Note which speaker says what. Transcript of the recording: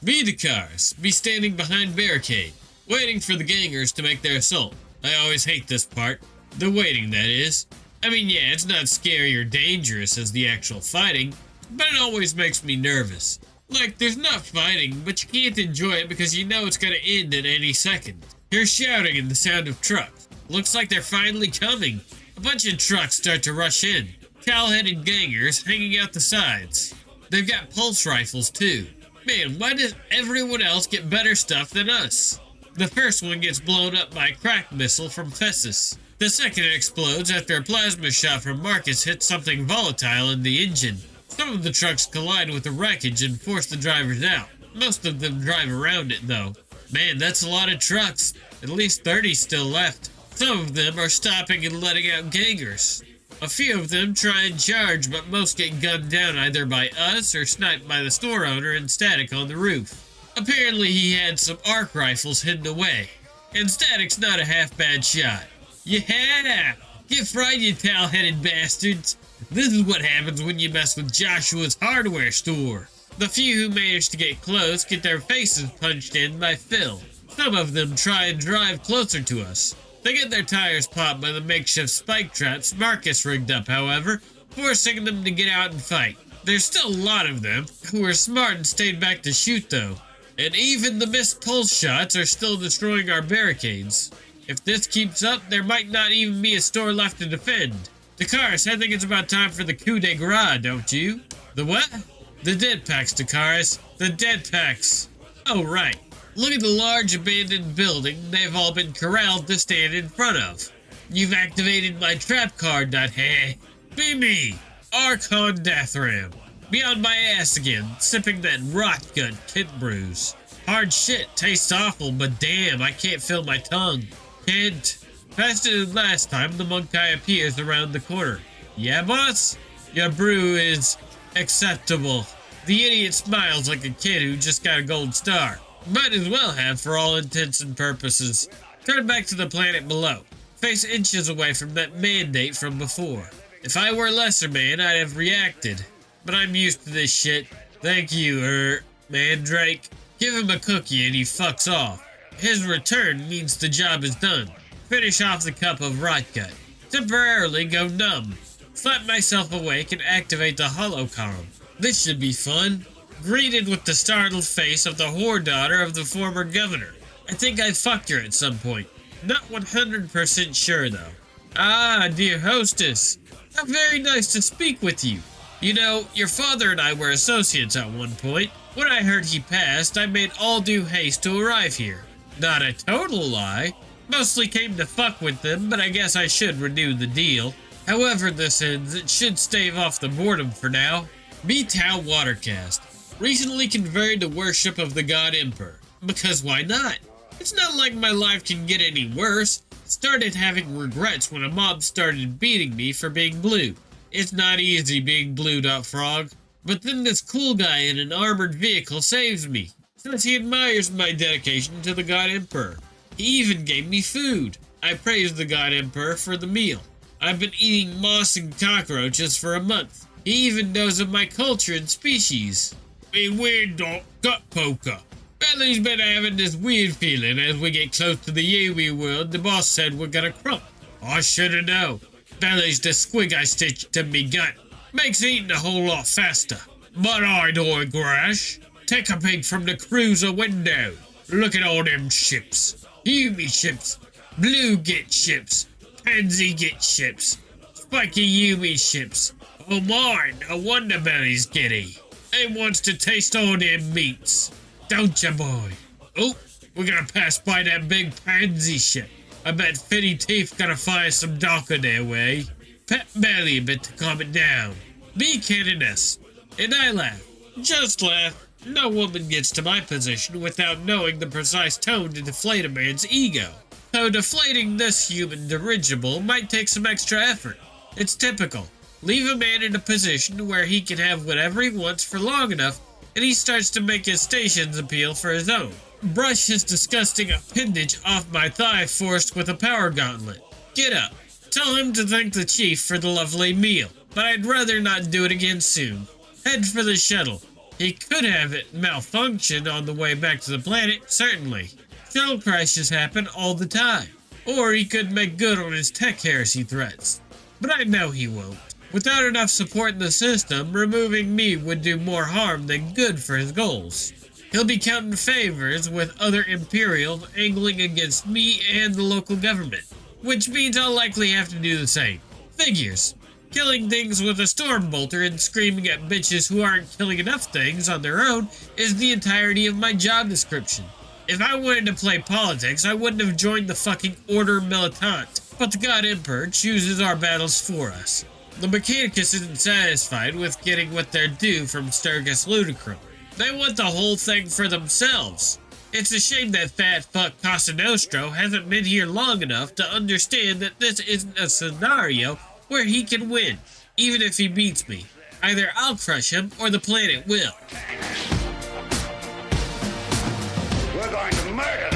Speaker 1: Be the cars. Be standing behind barricade, waiting for the gangers to make their assault. I always hate this part. The waiting, that is. I mean, yeah, it's not scary or dangerous as the actual fighting, but it always makes me nervous. Like, there's not fighting, but you can't enjoy it because you know it's gonna end at any second. Hear shouting and the sound of trucks. Looks like they're finally coming. A bunch of trucks start to rush in. Cowl-headed gangers hanging out the sides. They've got pulse rifles too. Man, why does everyone else get better stuff than us? The first one gets blown up by a crack missile from Fessus. The second explodes after a plasma shot from Marcus hits something volatile in the engine. Some of the trucks collide with the wreckage and force the drivers out. Most of them drive around it though. Man, that's a lot of trucks. At least 30 still left. Some of them are stopping and letting out gangers. A few of them try and charge, but most get gunned down either by us or sniped by the store owner and Static on the roof. Apparently he had some arc rifles hidden away. And Static's not a half bad shot. Yeah! Get fried, you towel-headed bastards! This is what happens when you mess with Joshua's hardware store. The few who manage to get close get their faces punched in by Phil. Some of them try and drive closer to us. They get their tires popped by the makeshift spike traps Marcus rigged up, however, forcing them to get out and fight. There's still a lot of them who are smart and stayed back to shoot though. And even the missed pulse shots are still destroying our barricades. If this keeps up, there might not even be a store left to defend. Dakaris, I think it's about time for the coup de grace, don't you? The what? The dead packs, Dakaris. The dead packs. Oh, right. Look at the large abandoned building they've all been corralled to stand in front of. You've activated my trap card, heh. Be me, Archon Deathram. Be on my ass again, sipping that rot gut kit brews. Hard shit, tastes awful, but damn, I can't feel my tongue. Can't. Faster than last time, the monk guy appears around the corner. Yeah, boss? Your brew is acceptable. The idiot smiles like a kid who just got a gold star. Might as well have for all intents and purposes. Turn back to the planet below. Face inches away from that mandate from before. If I were lesser man, I'd have reacted. But I'm used to this shit. Thank you, Mandrake. Give him a cookie and he fucks off. His return means the job is done. Finish off the cup of rot gut. Temporarily go numb. Slap myself awake and activate the holocom. This should be fun. Greeted with the startled face of the whore daughter of the former governor. I think I fucked her at some point. Not 100% sure though. Ah, dear hostess. How very nice to speak with you. You know, your father and I were associates at one point. When I heard he passed, I made all due haste to arrive here. Not a total lie. Mostly came to fuck with them, but I guess I should renew the deal. However this ends, it should stave off the boredom for now. Be Tau Watercast. Recently converted to worship of the god Emperor. Because why not? It's not like my life can get any worse. Started having regrets when a mob started beating me for being blue. It's not easy being blue.frog. But then this cool guy in an armored vehicle saves me. Says he admires my dedication to the god Emperor. He even gave me food. I praised the god Emperor for the meal. I've been eating moss and cockroaches for a month. He even knows of my culture and species. A weird dog gut poker. Belly's been having this weird feeling as we get close to the Yui world. The boss said we're gonna crump. I shoulda known. Belly's the squig I stitched to me gut. Makes eating a whole lot faster. But I don't crash. Take a peek from the cruiser window. Look at all them ships. Yumi ships. Blue get ships. Pansy get ships. Spiky Yumi ships. Oh my, no wonder Belly's giddy. He wants to taste all them meats. Don't ya, boy? Oh, we're gonna pass by that big pansy ship. I bet Fitty Teeth gonna fire some darker their way. Pet Belly a bit to calm it down. Be Canoness. And I laugh. Just laugh. No woman gets to my position without knowing the precise tone to deflate a man's ego. So deflating this human dirigible might take some extra effort. It's typical. Leave a man in a position where he can have whatever he wants for long enough, and he starts to make his stations appeal for his own. Brush his disgusting appendage off my thigh forced with a power gauntlet. Get up. Tell him to thank the chief for the lovely meal, but I'd rather not do it again soon. Head for the shuttle. He could have it malfunction on the way back to the planet, certainly. Shuttle crashes happen all the time. Or he could make good on his tech heresy threats. But I know he won't. Without enough support in the system, removing me would do more harm than good for his goals. He'll be counting favors with other Imperials angling against me and the local government, which means I'll likely have to do the same. Figures. Killing things with a storm bolter and screaming at bitches who aren't killing enough things on their own is the entirety of my job description. If I wanted to play politics, I wouldn't have joined the fucking Order Militant, but the God Emperor chooses our battles for us. The Mechanicus isn't satisfied with getting what they're due from Sturgis Ludicrum. They want the whole thing for themselves. It's a shame that fat fuck Cosa Nostro hasn't been here long enough to understand that this isn't a scenario where he can win, even if he beats me. Either I'll crush him or the planet will.
Speaker 2: We're going to murder